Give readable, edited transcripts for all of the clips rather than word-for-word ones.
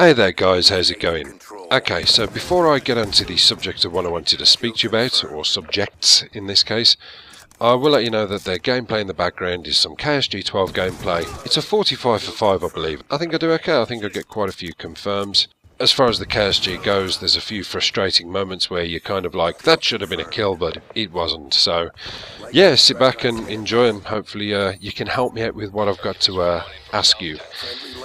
Hey there guys, how's it going? Okay, so before I get onto the subject of what I wanted to speak to you about, or subjects in this case, I will let you know that the gameplay in the background is some KSG 12 gameplay. It's a 45 for 5 I believe. I think I do okay, I think I get quite a few confirms. As far as the KSG goes, there's a few frustrating moments where you're kind of like, that should have been a kill, but it wasn't. So, yeah, sit back and enjoy, and hopefully you can help me out with what I've got to ask you.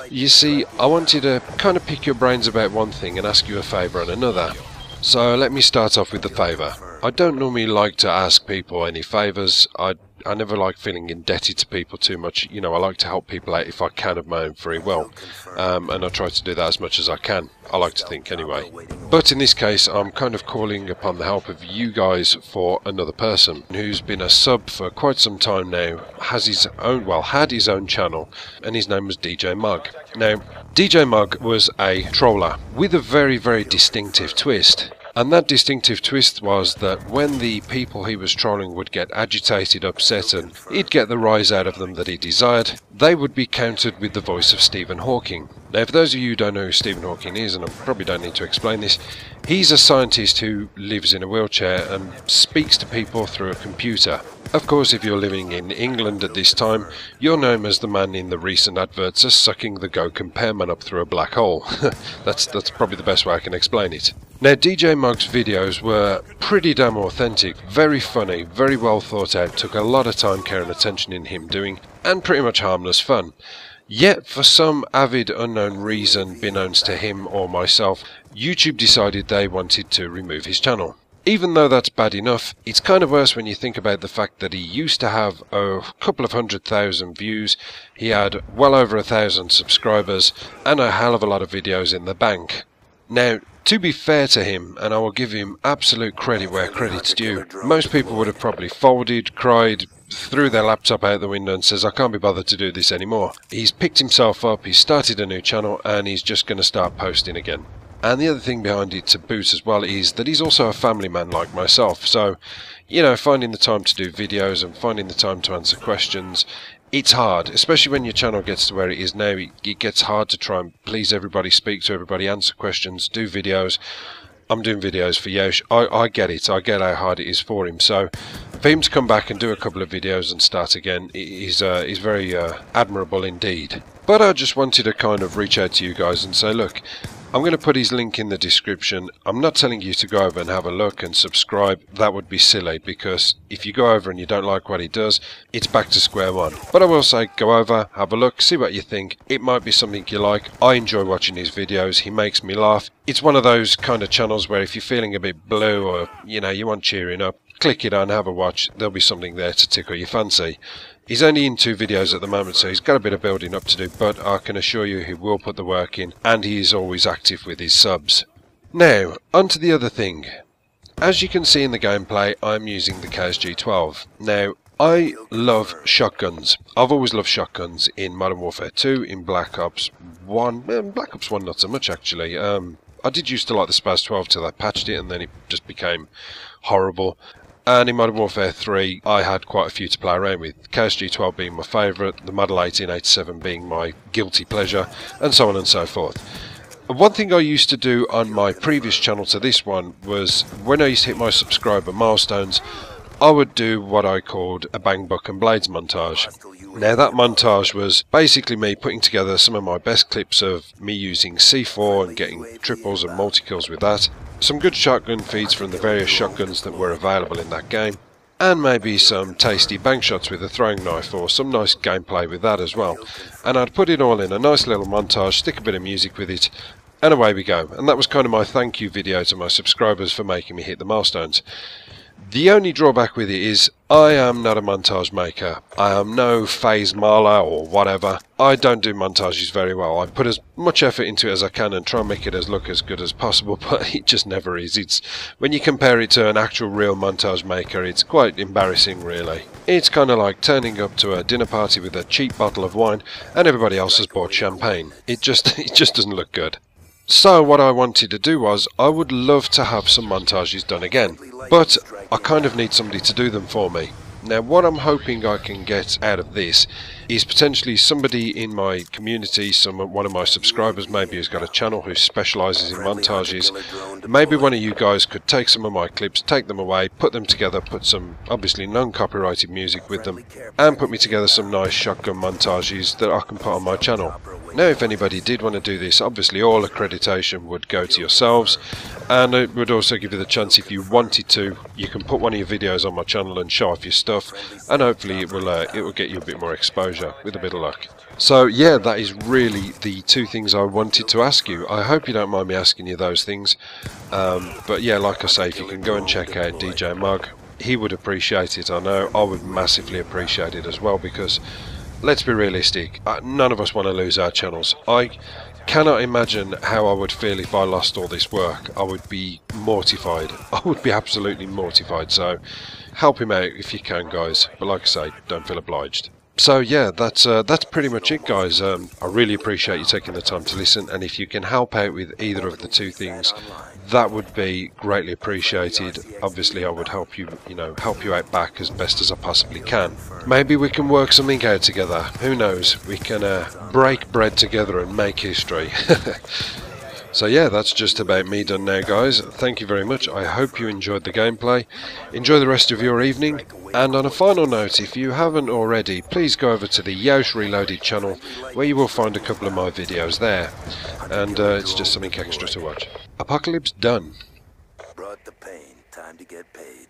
You see, I wanted to kind of pick your brains about one thing and ask you a favour on another. So let me start off with the favour. I don't normally like to ask people any favours. I never like feeling indebted to people too much. You know, I like to help people out if I can of my own free will. And I try to do that as much as I can. I like to think anyway. But in this case, I'm kind of calling upon the help of you guys for another person who's been a sub for quite some time now, has his own, well, had his own channel, and his name was DJ Mug. Now, DJ Mug was a troller with a very, very distinctive twist. And that distinctive twist was that when the people he was trolling would get agitated, upset, and he'd get the rise out of them that he desired, they would be countered with the voice of Stephen Hawking. Now, for those of you who don't know who Stephen Hawking is, and I probably don't need to explain this, he's a scientist who lives in a wheelchair and speaks to people through a computer. Of course, if you're living in England at this time, you'll know him as the man in the recent adverts as sucking the Go Compare man up through a black hole. That's probably the best way I can explain it. Now, DJ Mug's videos were pretty damn authentic, very funny, very well thought out, took a lot of time, care and attention in him doing, and pretty much harmless fun. Yet, for some avid unknown reason beknownst to him or myself, YouTube decided they wanted to remove his channel. Even though that's bad enough, it's kind of worse when you think about the fact that he used to have a couple of 100,000 views, he had well over 1,000 subscribers, and a hell of a lot of videos in the bank. Now, to be fair to him, and I will give him absolute credit where credit's due, most people would have probably folded, cried, threw their laptop out the window and says, I can't be bothered to do this anymore. He's picked himself up, he's started a new channel, and he's just going to start posting again. And the other thing behind it to boot as well is that he's also a family man like myself. So, you know, finding the time to do videos and finding the time to answer questions, it's hard, especially when your channel gets to where it is now. It gets hard to try and please everybody, speak to everybody, answer questions, do videos. I'm doing videos for Yosh. I get it. I get how hard it is for him. So for him to come back and do a couple of videos and start again is very admirable indeed. But I just wanted to kind of reach out to you guys and say, look, I'm going to put his link in the description. I'm not telling you to go over and have a look and subscribe. That would be silly, because if you go over and you don't like what he does, it's back to square one. But I will say, go over, have a look, see what you think. It might be something you like. I enjoy watching his videos. He makes me laugh. It's one of those kind of channels where if you're feeling a bit blue or, you know, you want cheering up, click it on, have a watch. There'll be something there to tickle your fancy. He's only in 2 videos at the moment, so he's got a bit of building up to do, but I can assure you he will put the work in, and he is always active with his subs. Now, on to the other thing. As you can see in the gameplay, I'm using the KSG 12. Now, I love shotguns. I've always loved shotguns in Modern Warfare 2, in Black Ops 1, Black Ops 1 not so much actually. I did used to like the Spaz 12 till I patched it, and then it just became horrible. And in Modern Warfare 3, I had quite a few to play around with. KSG 12 being my favourite, the Model 1887 being my guilty pleasure, and so on and so forth. One thing I used to do on my previous channel to this one was, when I used to hit my subscriber milestones, I would do what I called a Bang Buck and Blades montage. Now, that montage was basically me putting together some of my best clips of me using C4 and getting triples and multi-kills with that, some good shotgun feeds from the various shotguns that were available in that game, and maybe some tasty bang shots with a throwing knife or some nice gameplay with that as well. And I'd put it all in a nice little montage, stick a bit of music with it, and away we go. And that was kind of my thank you video to my subscribers for making me hit the milestones. The only drawback with it is I am not a montage maker. I am no phase marler or whatever. I don't do montages very well. I put as much effort into it as I can and try and make it look as good as possible, but it just never is. It's when you compare it to an actual real montage maker, it's quite embarrassing really. It's kind of like turning up to a dinner party with a cheap bottle of wine and everybody else has bought champagne. It just doesn't look good. So what I wanted to do was, I would love to have some montages done again, but I kind of need somebody to do them for me. Now, what I'm hoping I can get out of this is potentially somebody in my community, one of my subscribers maybe who's got a channel who specialises in montages. Maybe one of you guys could take some of my clips, take them away, put them together, put some obviously non-copyrighted music with them, and put me together some nice shotgun montages that I can put on my channel. Now if anybody did want to do this, obviously all accreditation would go to yourselves, and it would also give you the chance, if you wanted to, you can put one of your videos on my channel and show off your stuff, and hopefully it will get you a bit more exposure with a bit of luck. So yeah, that is really the two things I wanted to ask you. I hope you don't mind me asking you those things, but yeah, like I say, if you can go and check out DJ Mug, he would appreciate it. I know I would massively appreciate it as well, because let's be realistic, none of us want to lose our channels. I cannot imagine how I would feel if I lost all this work. I would be mortified. I would be absolutely mortified. So help him out if you can, guys, but like I say, don't feel obliged. So yeah, that's pretty much it, guys. I really appreciate you taking the time to listen, and if you can help out with either of the two things, that would be greatly appreciated. Obviously I would help you, help you out back as best as I possibly can. Maybe we can work something out together, who knows, we can break bread together and make history. So yeah, that's just about me done now, guys. Thank you very much. I hope you enjoyed the gameplay. Enjoy the rest of your evening. And on a final note, if you haven't already, please go over to the Yosh Reloaded channel, where you will find a couple of my videos there. And it's just something extra to watch. Apocalypse done. Brought the pain. Time to get paid.